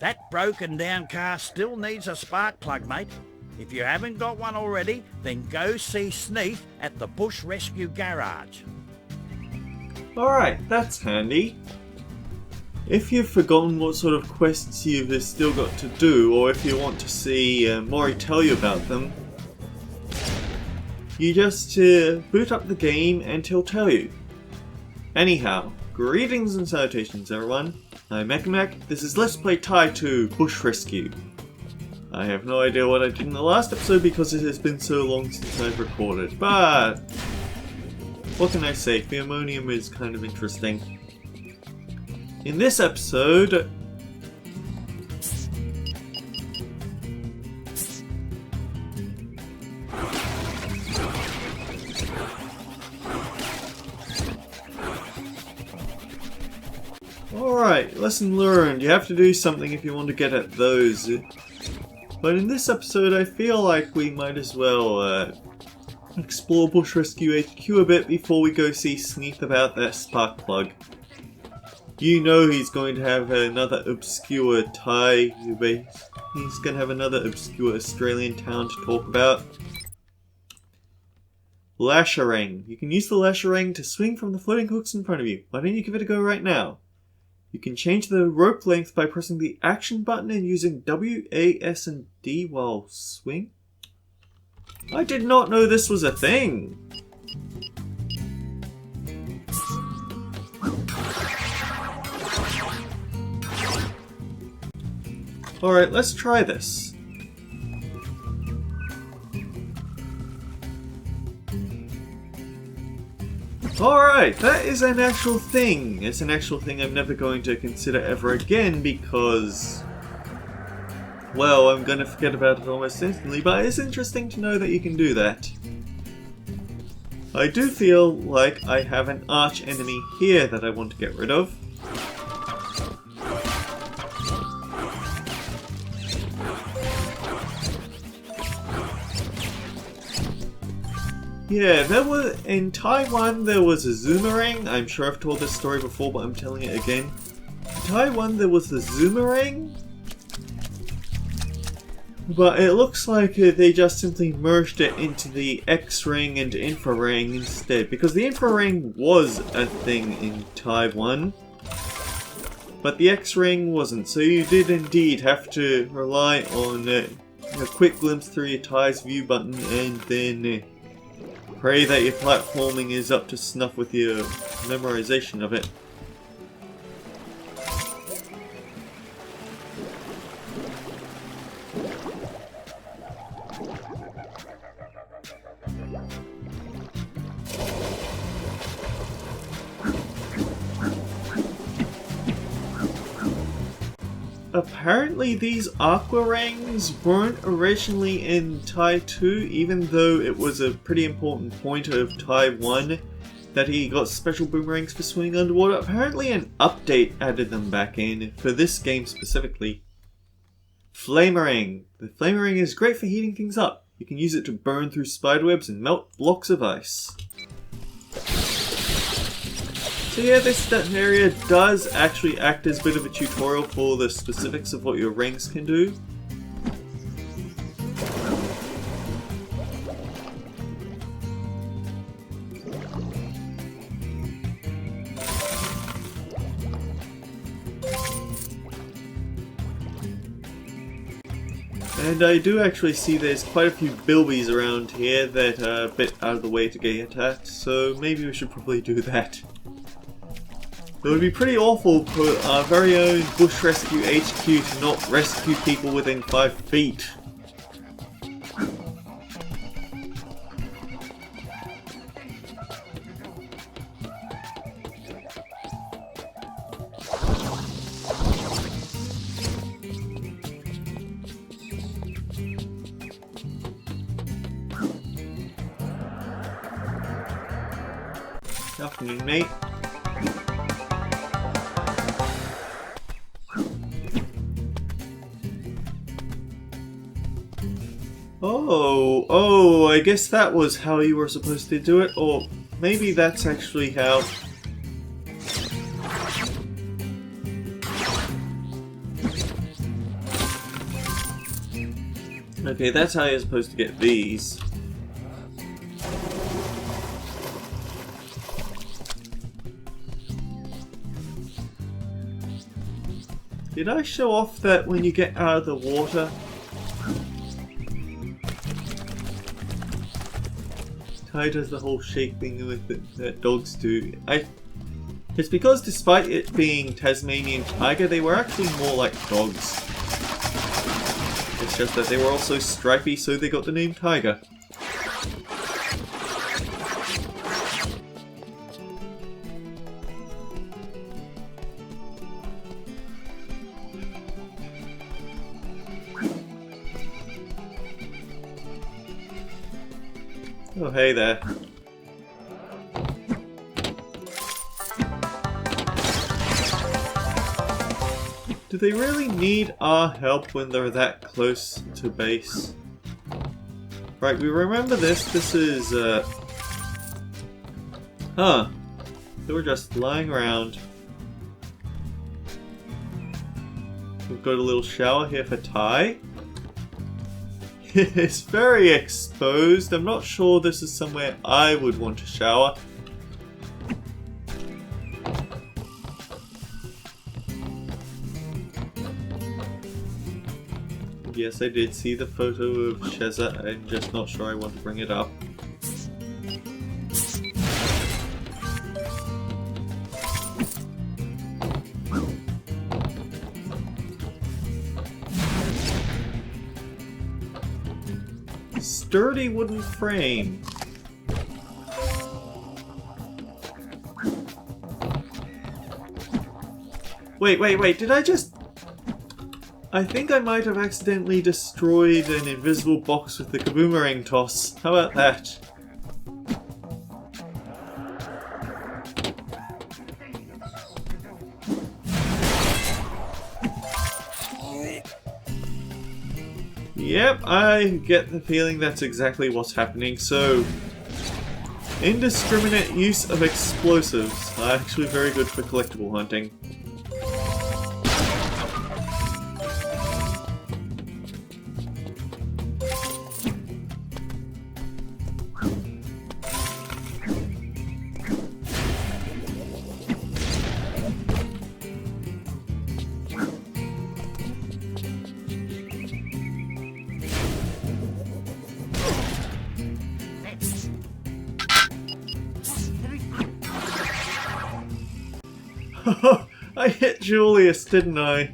That broken down car still needs a spark plug, mate. If you haven't got one already, then go see Sneath at the Bush Rescue Garage. Alright, that's handy. If you've forgotten what sort of quests you've still got to do, or if you want to see Mori tell you about them, you just boot up the game and he'll tell you. Anyhow, greetings and salutations everyone. I'm Mekamek, this is Let's Play Tai 2 Bush Rescue. I have no idea what I did in the last episode because it has been so long since I've recorded, but what can I say, Plutonium is kind of interesting. In this episode, alright, lesson learned, you have to do something if you want to get at those. But in this episode I feel like we might as well explore Bush Rescue HQ a bit before we go see Sneath about that spark plug. You know he's going to have another obscure Thai base. He's going to have another obscure Australian town to talk about. Lasharang. You can use the Lasharang to swing from the floating hooks in front of you. Why don't you give it a go right now? You can change the rope length by pressing the action button and using W, A, S, and D while swing. I did not know this was a thing. Alright, let's try this. Alright, that is an actual thing. It's an actual thing I'm never going to consider ever again because, well, I'm going to forget about it almost instantly, but it's interesting to know that you can do that. I do feel like I have an arch enemy here that I want to get rid of. Yeah, in Taiwan there was a Zoomerang. I'm sure I've told this story before, but I'm telling it again. In Taiwan there was the Zoomerang, but it looks like they just simply merged it into the X-Ring and Infrarang instead, because the Infrarang was a thing in Taiwan, but the X-Ring wasn't, so you did indeed have to rely on a quick glimpse through your Thai's view button and then pray that your platforming is up to snuff with your memorization of it. Apparently these Aquarangs weren't originally in Tai 2, even though it was a pretty important point of Tai 1 that he got special boomerangs for swimming underwater. Apparently an update added them back in, for this game specifically. Flamerang. The Flamerang is great for heating things up. You can use it to burn through spiderwebs and melt blocks of ice. So yeah, this area does actually act as a bit of a tutorial for the specifics of what your rings can do. And I do actually see there's quite a few bilbies around here that are a bit out of the way to get at, so maybe we should probably do that. It would be pretty awful for our very own Bush Rescue HQ to not rescue people within 5 feet. Afternoon, mate. Oh, I guess that was how you were supposed to do it, or maybe that's actually how... Okay, that's how you're supposed to get these. Did I show off that when you get out of the water? Ty does the whole shake thing with it that dogs do. It's because despite it being Tasmanian tiger, they were actually more like dogs. It's just that they were also stripy, so they got the name tiger. Oh, hey there. Do they really need our help when they're that close to base? Right, we remember this. This is, Huh. They were just lying around. We've got a little shower here for Ty. It's very exposed. I'm not sure this is somewhere I would want to shower. Yes, I did see the photo of Sheza. I'm just not sure I want to bring it up. Sturdy wooden frame. Wait, did I just... I think I might have accidentally destroyed an invisible box with the kaboomerang toss. How about that? Yep, I get the feeling that's exactly what's happening. So, indiscriminate use of explosives are actually very good for collectible hunting. I hit Julius, didn't I?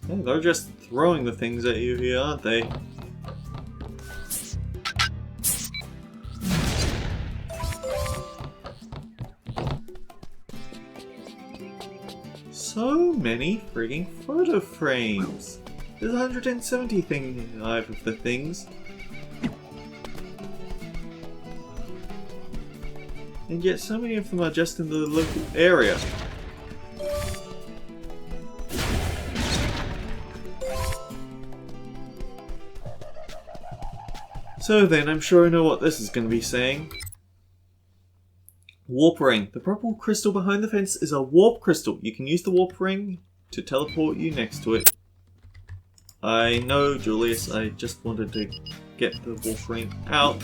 Yeah, they're just throwing the things at you here, aren't they? So many frigging photo frames! There's 175 of the things. And yet so many of them are just in the local area. So then, I'm sure I know what this is going to be saying. Warp ring. The purple crystal behind the fence is a warp crystal. You can use the warp ring to teleport you next to it. I know, Julius. I just wanted to get the warp ring out.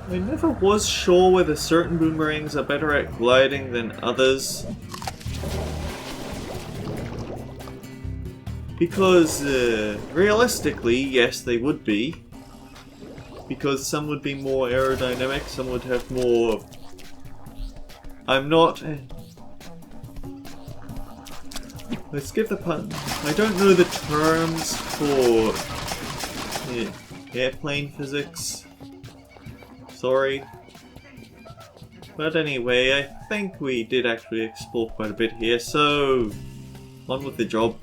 I never was sure whether certain boomerangs are better at gliding than others. Because, realistically, yes, they would be. Because some would be more aerodynamic, some would have more... I'm not... Let's skip the pun. I don't know the terms for Yeah, airplane physics. Sorry. But anyway, I think we did actually explore quite a bit here, so on with the job.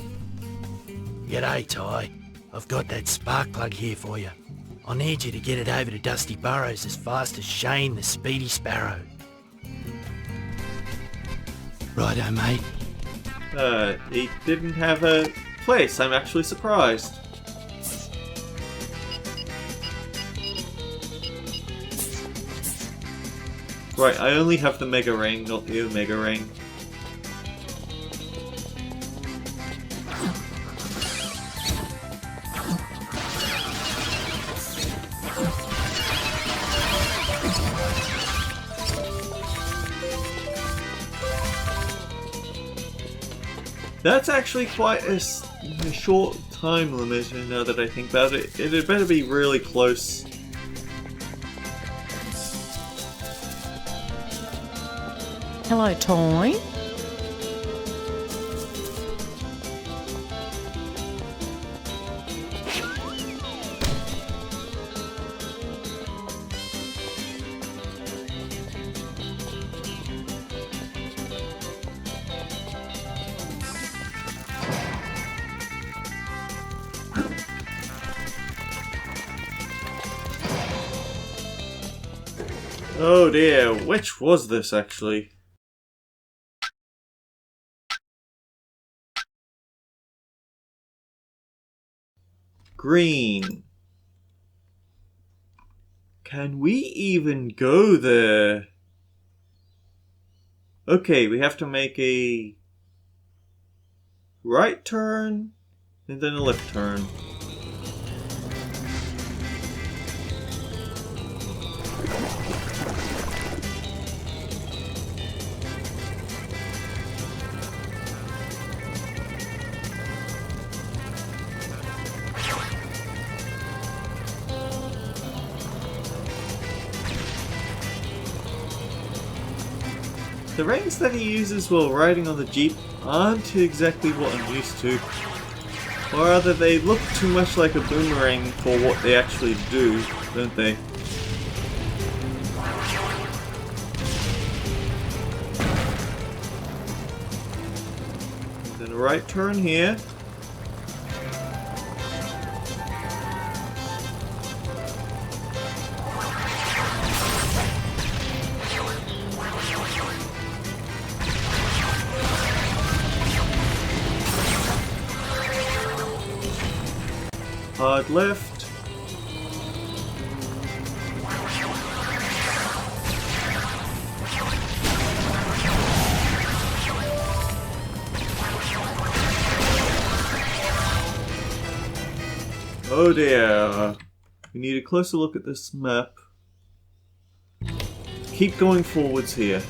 G'day, Ty. I've got that spark plug here for you. I need you to get it over to Dusty Burrows as fast as Shane the Speedy Sparrow. Righto, mate. He didn't have a place. I'm actually surprised. Right, I only have the Mega Ring, not the Omega Ring. That's actually quite a short time limit, now that I think about it. It had better be really close. Hello, Toy. Oh dear, which was this actually? Green. Can we even go there? Okay, we have to make a right turn and then a left turn. The reins that he uses while riding on the Jeep aren't exactly what I'm used to. Or rather, they look too much like a boomerang for what they actually do, don't they? Then a right turn here. Hard left. Oh dear. We need a closer look at this map. Keep going forwards here.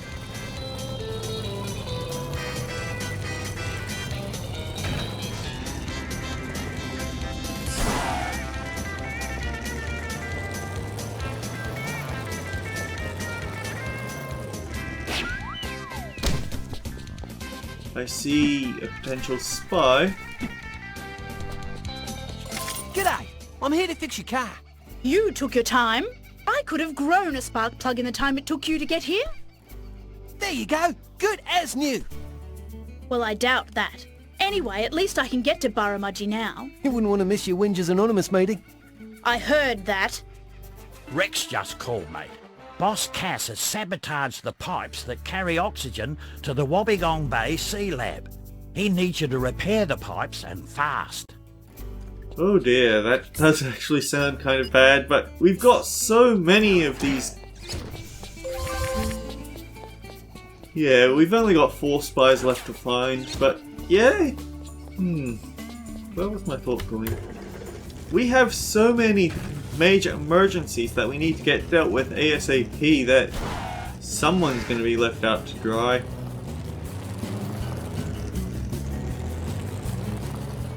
I see a potential spy. G'day. I'm here to fix your car. You took your time. I could have grown a spark plug in the time it took you to get here. There you go. Good as new. Well, I doubt that. Anyway, at least I can get to Burramudgee now. You wouldn't want to miss your Whingers Anonymous meeting. I heard that. Rex just called, mate. Boss Cass has sabotaged the pipes that carry oxygen to the Wobbegong Bay Sea Lab. He needs you to repair the pipes, and fast. Oh dear, that does actually sound kind of bad, but we've got so many of these. Yeah, we've only got 4 spies left to find, but yeah. Where was my thought going? We have so many major emergencies that we need to get dealt with ASAP that someone's going to be left out to dry.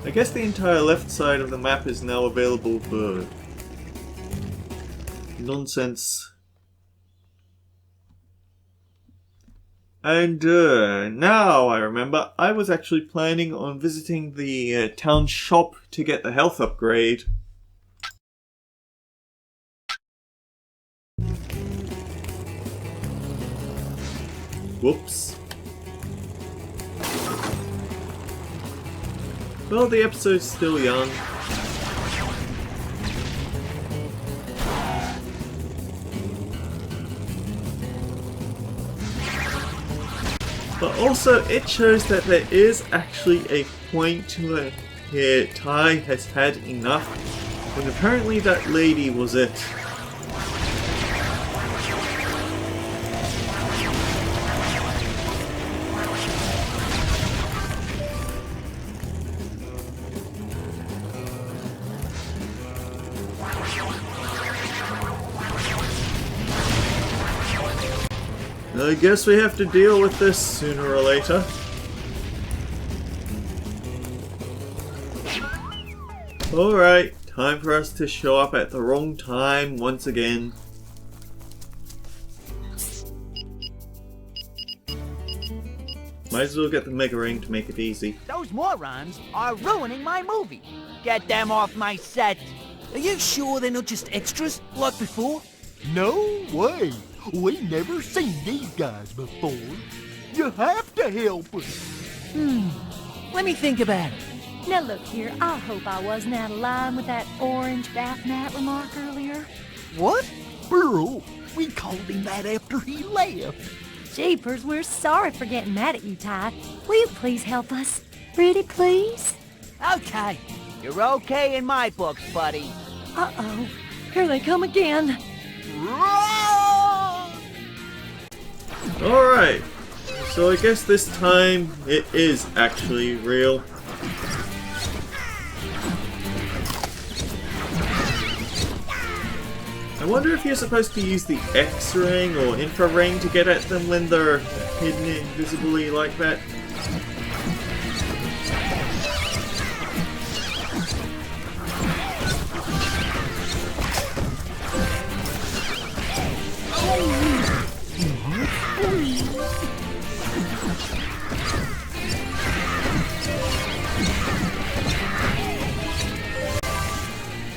I guess the entire left side of the map is now available for nonsense. And now I remember, I was actually planning on visiting the town shop to get the health upgrade. Whoops. Well, the episode's still young. But also, it shows that there is actually a point to where Ty has had enough, and apparently that lady was it. I guess we have to deal with this sooner or later. Alright, time for us to show up at the wrong time once again. Might as well get the Mega Ring to make it easy. Those morons are ruining my movie. Get them off my set. Are you sure they're not just extras, like before? No way! We never seen these guys before. You have to help us. Let me think about it. Now look here, I hope I wasn't out of line with that orange bath mat remark earlier. What? Burl, we called him that after he left. Jeepers, we're sorry for getting mad at you, Ty. Will you please help us? Pretty please? Okay. You're okay in my books, buddy. Uh-oh. Here they come again. Alright, so I guess this time it is actually real. I wonder if you're supposed to use the X-ring or infra-ring to get at them when they're hidden invisibly like that.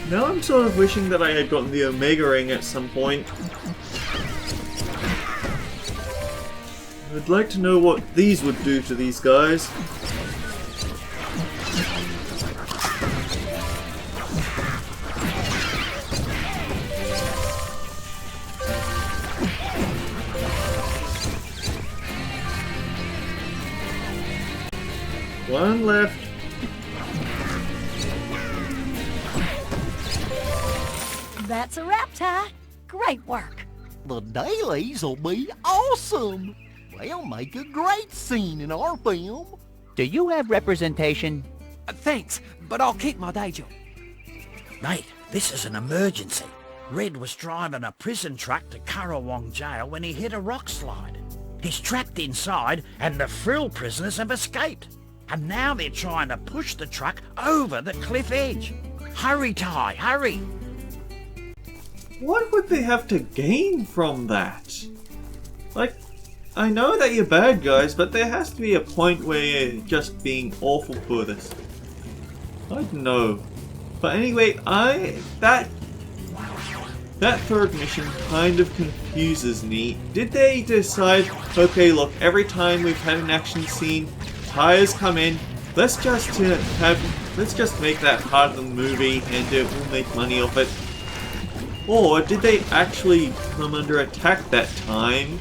Now I'm sort of wishing that I had gotten the Omega Ring at some point. I'd like to know what these would do to these guys. One left. That's a wrap, Ty. Great work. The dailies will be awesome. They'll make a great scene in our film. Do you have representation? Thanks, but I'll keep my day job. Mate, this is an emergency. Red was driving a prison truck to Currawong Jail when he hit a rock slide. He's trapped inside and the frill prisoners have escaped. And now they're trying to push the truck over the cliff edge. Hurry, Ty, hurry! What would they have to gain from that? Like, I know that you're bad guys, but there has to be a point where you're just being awful for this. I don't know. But anyway, that third mission kind of confuses me. Did they decide, okay, look, every time we've had an action scene, tires come in, let's just make that part of the movie and we'll make money off it. Or did they actually come under attack that time?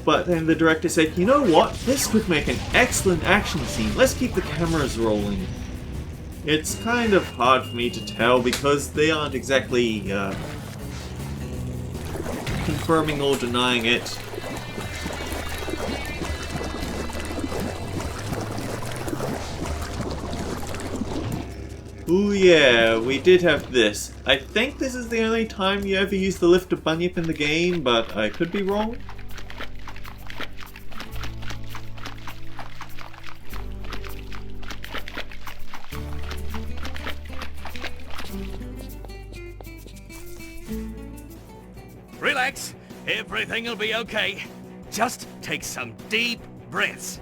But then the director said, you know what? This could make an excellent action scene. Let's keep the cameras rolling. It's kind of hard for me to tell because they aren't exactly confirming or denying it. Ooh yeah, we did have this. I think this is the only time you ever use the lift of Bunyip in the game, but I could be wrong. Relax, everything will be okay. Just take some deep breaths.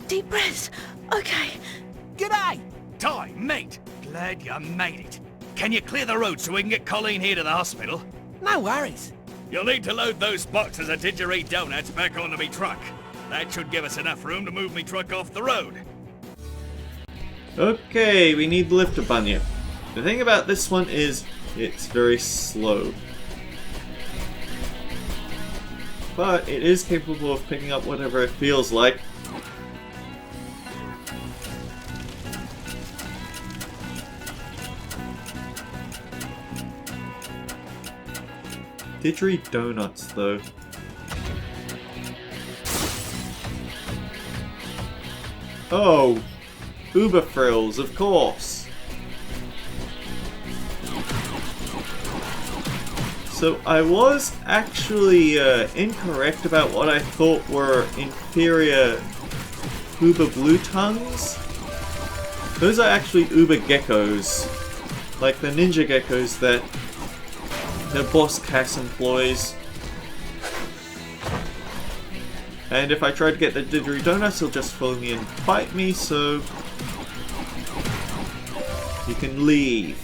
Deep breaths. Okay. G'day! Ty, mate, glad you made it. Can you clear the road so we can get Colleen here to the hospital? No worries. You'll need to load those boxes of didgeridoo donuts back onto me truck. That should give us enough room to move me truck off the road. Okay, we need the lifter bunyip. The thing about this one is it's very slow. But it is capable of picking up whatever it feels like. Didgeridoo donuts, though. Oh! Uber frills, of course! So I was actually incorrect about what I thought were inferior Uber blue tongues. Those are actually Uber geckos. Like the ninja geckos that the boss Cass employs. And if I try to get the didgeridoo donuts, he'll just follow me and fight me, so you can leave.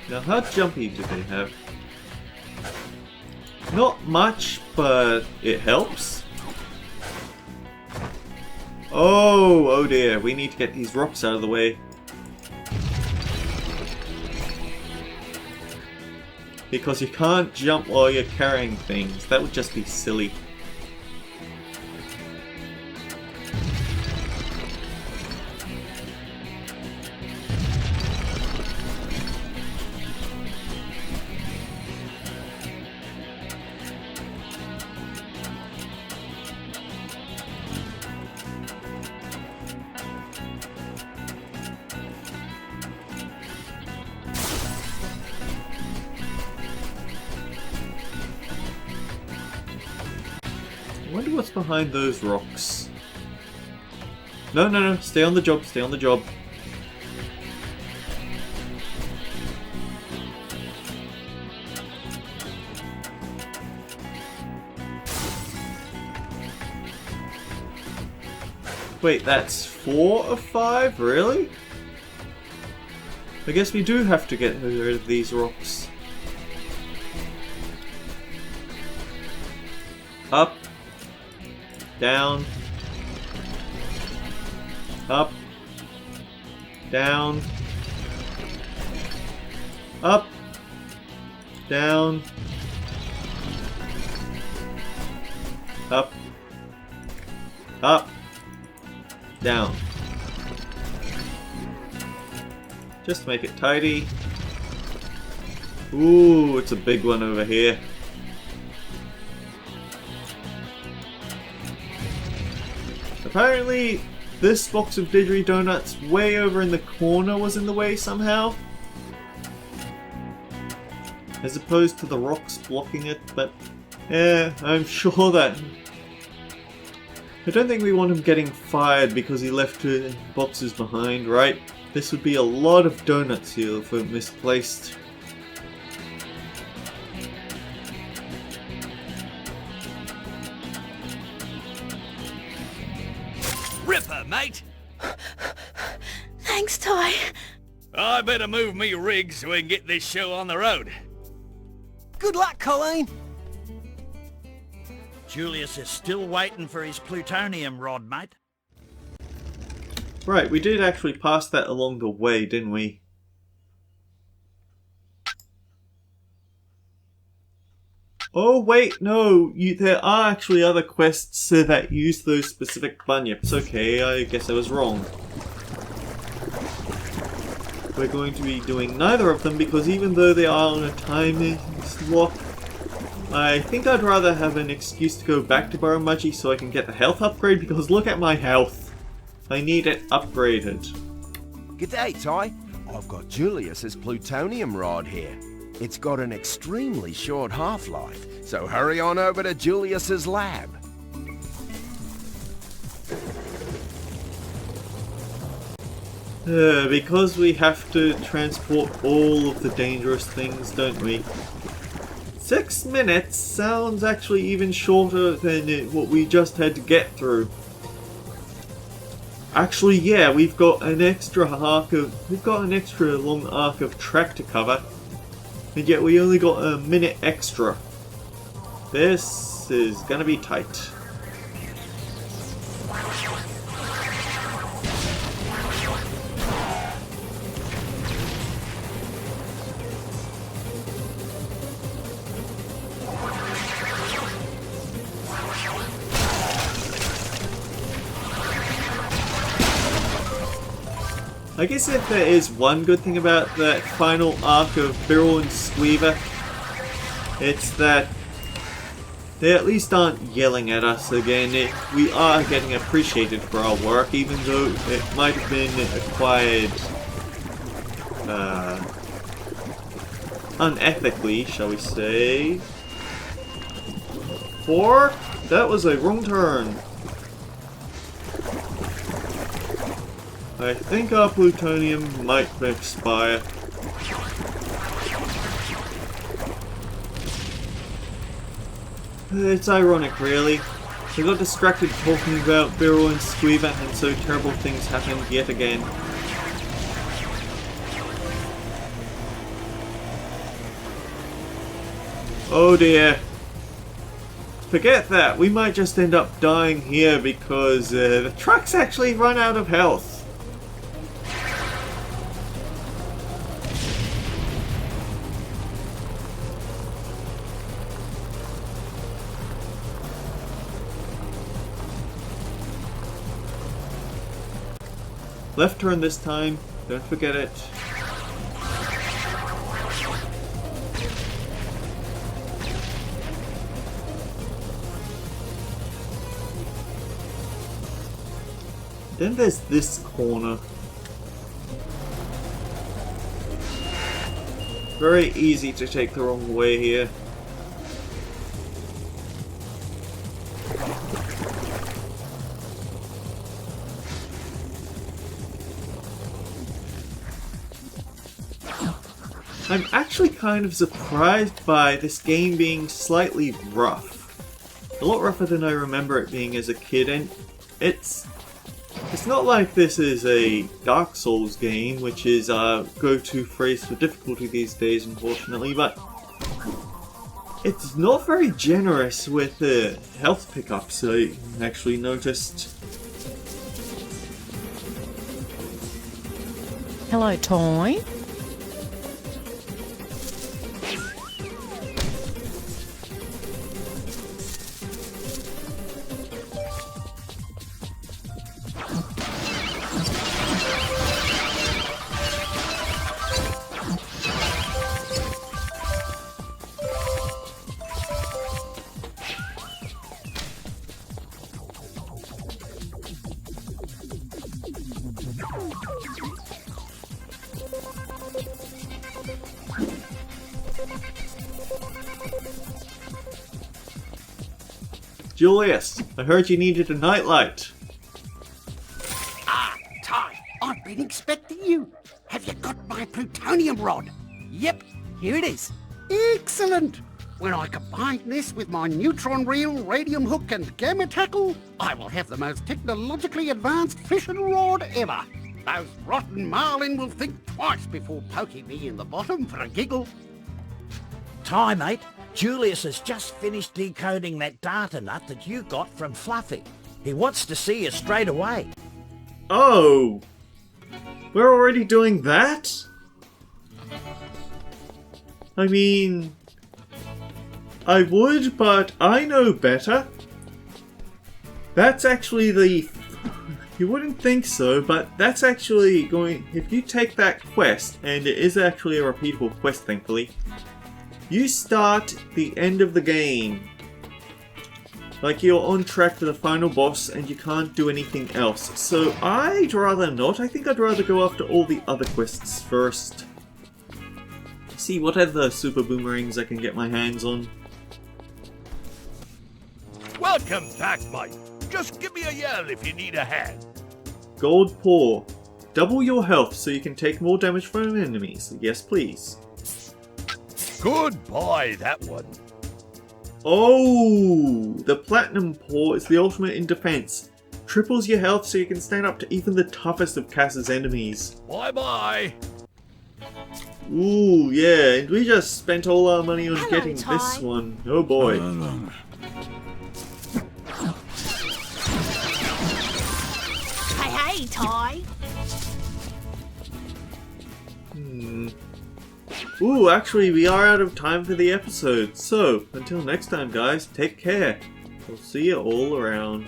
Now, how jumpy do they have? Not much, but it helps. Oh dear, we need to get these rocks out of the way. Because you can't jump while you're carrying things. That would just be silly. I wonder what's behind those rocks. No, stay on the job, stay on the job. Wait, that's 4 of 5? Really? I guess we do have to get rid of these rocks. Up. Down. Up. Down. Up. Down. Up. Up. Down. Just to make it tidy. Ooh, it's a big one over here. Apparently, this box of didgeridoo donuts way over in the corner was in the way somehow. As opposed to the rocks blocking it, but yeah, I'm sure that... I don't think we want him getting fired because he left two boxes behind, right? This would be a lot of donuts here if we're misplaced. Ripper, mate! Thanks, Ty. I better move me rig so we can get this show on the road. Good luck, Colleen. Julius is still waiting for his plutonium rod, mate. Right, we did actually pass that along the way, didn't we? Oh wait, no, there are actually other quests that use those specific bunyips. Okay, I guess I was wrong. We're going to be doing neither of them because even though they are on a timing slot, I think I'd rather have an excuse to go back to Burramudgee so I can get the health upgrade, because look at my health. I need it upgraded. G'day, Ty. I've got Julius's plutonium rod here. It's got an extremely short half-life, so hurry on over to Julius's lab. Because we have to transport all of the dangerous things, don't we? 6 minutes sounds actually even shorter than what we just had to get through. Actually, yeah, we've got an extra long arc of track to cover, and yet we only got a minute extra. This is gonna be tight. I guess if there is one good thing about that final arc of Birrell and Squeever, it's that they at least aren't yelling at us again. We are getting appreciated for our work, even though it might have been acquired unethically, shall we say. Or, that was a wrong turn. I think our plutonium might expire. It's ironic, really. I got distracted talking about Birrell and Squeever, and so terrible things happened yet again. Oh dear. Forget that, we might just end up dying here because the truck's actually run out of health. Left turn this time, don't forget it. Then there's this corner. Very easy to take the wrong way here. I'm actually kind of surprised by this game being slightly rough. A lot rougher than I remember it being as a kid, and it's not like this is a Dark Souls game, which is our go-to phrase for difficulty these days, unfortunately, but it's not very generous with health pickups, I actually noticed. Hello, Toy. Julius, I heard you needed a nightlight. Ah, Ty, I've been expecting you. Have you got my plutonium rod? Yep, here it is. Excellent. When I combine this with my neutron reel, radium hook and gamma tackle, I will have the most technologically advanced fission rod ever. Those rotten marlin will think twice before poking me in the bottom for a giggle. Ty, mate, Julius has just finished decoding that data nut that you got from Fluffy. He wants to see you straight away. Oh! We're already doing that? I mean, I would, but I know better. That's actually the... You wouldn't think so, but that's actually going... If you take that quest, and it is actually a repeatable quest, thankfully, you start the end of the game. Like you're on track for the final boss and you can't do anything else. So I'd rather not. I think I'd rather go after all the other quests first. See what other super boomerangs I can get my hands on. Welcome back, mate. Just give me a yell if you need a hand. Gold Paw. Double your health so you can take more damage from enemies. Yes, please. Goodbye, that one. Oh, the Platinum Paw is the ultimate in defense. Triples your health so you can stand up to even the toughest of Cass's enemies. Bye-bye. Ooh, yeah, and we just spent all our money on Hello, getting Ty. this one. Oh boy. Hey, Ty. Ooh, actually, we are out of time for the episode. So, until next time, guys, take care. We'll see you all around.